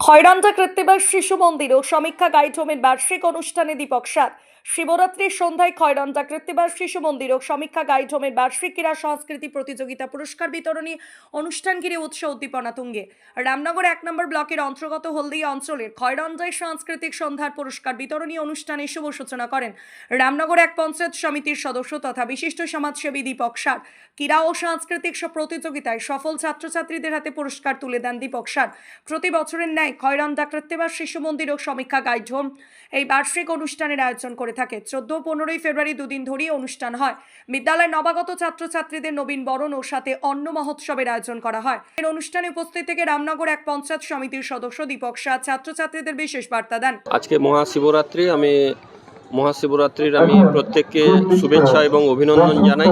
খয়রান্তা কৃত্তিবাস শিশু মন্দির ও সমীক্ষা গাইড হোমের বার্ষিক অনুষ্ঠানে দীপক সার। শিবরাত্রির সন্ধ্যায় খয়রান্তা কৃত্তিবাস শিশু মন্দির ও সমীক্ষা গাইড হোমের বার্ষিক ক্রীড়া সংস্কৃতি প্রতিযোগিতা পুরস্কার বিতরণী অনুষ্ঠান ঘিরে উৎসব উদ্দীপনা তুঙ্গে। রামনগর 1 নম্বর ব্লকের অন্তর্গত হলদিয়া অঞ্চলের খয়রান্তায় সাংস্কৃতিক সন্ধ্যার পুরস্কার বিতরণী অনুষ্ঠানে শুভ সূচনা করেন রামনগর 1 পঞ্চায়েত সমিতির সদস্য তথা বিশিষ্ট সমাজসেবী দীপক সার। ক্রীড়া ও সাংস্কৃতিক প্রতিযোগিতায় সফল ছাত্রছাত্রীদের হাতে পুরস্কার তুলে দেন দীপক সার। প্রতি বছরের ন্যায় খয়রান্তা কৃত্তিবাস শিশু মন্দির ও সমীক্ষা গাইড হোম এই বার্ষিক অনুষ্ঠানের আয়োজন করে থাকে। 14-15 ফেব্রুয়ারি দুদিন ধরে অনুষ্ঠান হয়। বিদ্যালয়ের নবাগত ছাত্রছাত্রীদের নবীন বরণ ও সাথে অন্ন মহোৎসবের আয়োজন করা হয়। এই অনুষ্ঠানে উপস্থিত থেকে রামনগর 1 পঞ্চায়েত সমিতির সদস্য দীপক সার ছাত্রছাত্রীদের বিশেষ বার্তা দেন। আজকে মহাশিবরাত্রির আমি প্রত্যেককে শুভেচ্ছা এবং অভিনন্দন জানাই।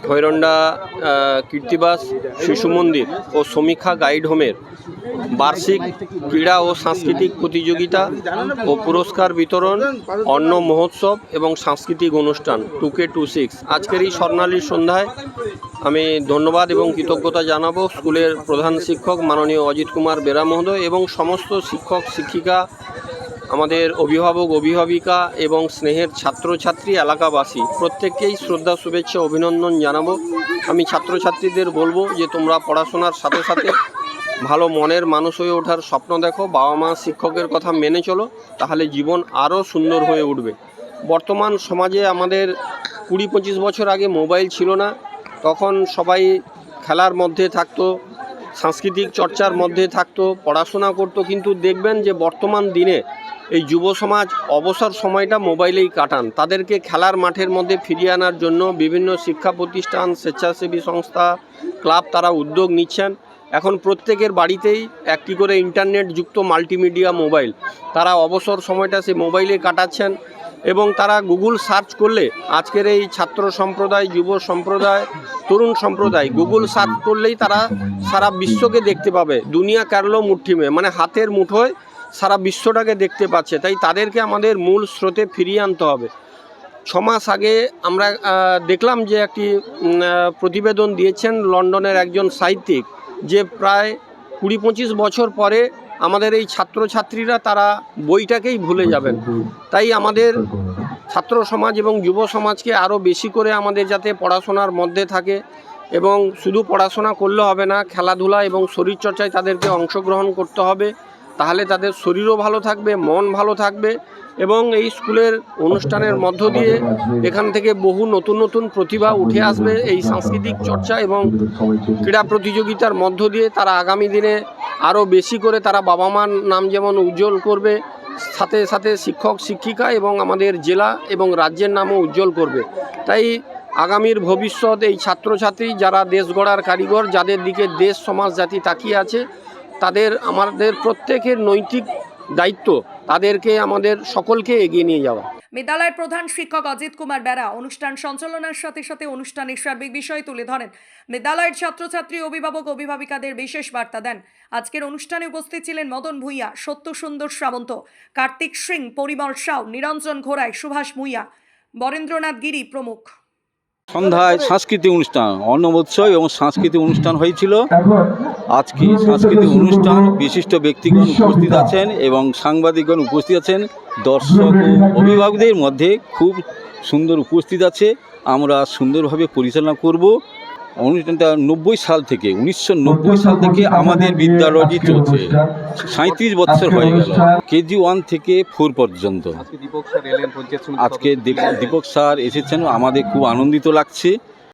খয়রান্তা কৃত্তিবাস শিশু মন্দির ও সমীক্ষা গাইড হোমের বার্ষিক ক্রীড়া ও সাংস্কৃতিক প্রতিযোগিতা ও পুরস্কার বিতরণ, অন্ন মহোৎসব এবং সাংস্কৃতিক অনুষ্ঠান 2K26 আজকের এই স্বর্ণালী সন্ধ্যায় আমি ধন্যবাদ এবং কৃতজ্ঞতা জানাবো স্কুলের প্রধান শিক্ষক মাননীয় অজিত কুমার বেরা মহোদয় এবং সমস্ত শিক্ষক শিক্ষিকা, আমাদের অভিভাবক অভিভাবিকা এবং স্নেহের ছাত্রছাত্রী এলাকাবাসী প্রত্যেককেই শ্রদ্ধা শুভেচ্ছা অভিনন্দন জানাবো। আমি ছাত্রছাত্রীদের বলবো যে তোমরা পড়াশোনার সাথে সাথে ভালো মনের মানুষ হয়ে ওঠার স্বপ্ন দেখো, বাবা মা শিক্ষকের কথা মেনে চলো, তাহলে জীবন আরও সুন্দর হয়ে উঠবে। বর্তমান সমাজে আমাদের 20-25 বছর আগে মোবাইল ছিল না, তখন সবাই খেলার মধ্যে থাকতো, সাংস্কৃতিক চর্চার মধ্যে থাকতো, পড়াশোনা করতো। কিন্তু দেখবেন যে বর্তমান দিনে এই যুব সমাজ অবসর সময়টা মোবাইলেই কাটান। তাদেরকে খেলার মাঠের মধ্যে ফিরিয়ে আনার জন্য বিভিন্ন শিক্ষা প্রতিষ্ঠান, স্বেচ্ছাসেবী সংস্থা, ক্লাব তারা উদ্যোগ নিচ্ছেন। এখন প্রত্যেকের বাড়িতেই একটি করে ইন্টারনেট যুক্ত মাল্টিমিডিয়া মোবাইল, তারা অবসর সময়টা সে মোবাইলে কাটাচ্ছেন এবং তারা গুগল সার্চ করলে আজকের এই ছাত্র সম্প্রদায়, যুব সম্প্রদায়, তরুণ সম্প্রদায় গুগল সার্চ করলেই তারা সারা বিশ্বকে দেখতে পাবে। দুনিয়া কারলো মুঠি মে, মানে হাতের মুঠোয় সারা বিশ্বটাকে দেখতে পাচ্ছে। তাই তাদেরকে আমাদের মূল স্রোতে ফিরিয়ে আনতে হবে। 6 মাস আগে আমরা দেখলাম যে একটি প্রতিবেদন দিয়েছেন লন্ডনের একজন সাহিত্যিক, যে প্রায় 20-25 বছর পরে আমাদের এই ছাত্রছাত্রীরা তারা বইটাকেই ভুলে যাবেন। তাই আমাদের ছাত্র সমাজ এবং যুব সমাজকে আরও বেশি করে আমাদের যাতে পড়াশোনার মধ্যে থাকে এবং শুধু পড়াশোনা করলে হবে না, খেলাধুলা এবং শরীরচর্চায় তাদেরকে অংশগ্রহণ করতে হবে। তাহলে তাদের শরীরও ভালো থাকবে, মন ভালো থাকবে এবং এই স্কুলের অনুষ্ঠানের মধ্য দিয়ে এখান থেকে বহু নতুন নতুন প্রতিভা উঠে আসবে। এই সাংস্কৃতিক চর্চা এবং ক্রীড়া প্রতিযোগিতার মধ্য দিয়ে তারা আগামী দিনে আরও বেশি করে তারা বাবা মার নাম যেমন উজ্জ্বল করবে, সাথে সাথে শিক্ষক শিক্ষিকা এবং আমাদের জেলা এবং রাজ্যের নামও উজ্জ্বল করবে। তাই আগামীর ভবিষ্যৎ এই ছাত্রছাত্রী যারা দেশ গড়ার কারিগর, যাদের দিকে দেশ সমাজ জাতি তাকিয়ে আছে, তাদের আমাদের প্রত্যেকের নৈতিক দায়িত্ব তাদেরকে আমাদের সকলকে এগিয়ে নিয়ে যাওয়া। বিদ্যালয়ের প্রধান শিক্ষক অজিত কুমার বেরা অনুষ্ঠান সঞ্চালনার সাথে সাথে অনুষ্ঠানের সার্বিক বিষয় তুলে ধরেন। বিদ্যালয়ের ছাত্রছাত্রী, অভিভাবক অভিভাবিকাদের বিশেষ বার্তা দেন। আজকের অনুষ্ঠানে উপস্থিত ছিলেন মদন ভূঁইয়া, সত্য সুন্দর সামন্ত, কার্তিক সিং, পরিমল সাউ, নিরঞ্জন ঘোড়াই, সুভাষ ভূঁইয়া, বরেন্দ্রনাথ গিরি প্রমুখ। সন্ধ্যায় সাংস্কৃতিক অনুষ্ঠান, অন্ন মহোৎসব এবং সাংস্কৃতিক অনুষ্ঠান হয়েছিল। আজকে সাংস্কৃতিক অনুষ্ঠান বিশিষ্ট ব্যক্তিগণ উপস্থিত আছেন এবং সাংবাদিকগণ উপস্থিত আছেন। দর্শক ও অভিভাবকদের মধ্যে খুব সুন্দর উপস্থিত আছে। আমরা সুন্দরভাবে পরিচালনা করব। অনুষ্ঠানটা 1990 সাল থেকে আমাদের বিদ্যালয়টি চলছে। 37 বছর হয়ে গেল, কেজি 1 থেকে 4 পর্যন্ত। আজকে দীপক স্যার এসেছেন, আমাদের খুব আনন্দিত লাগছে।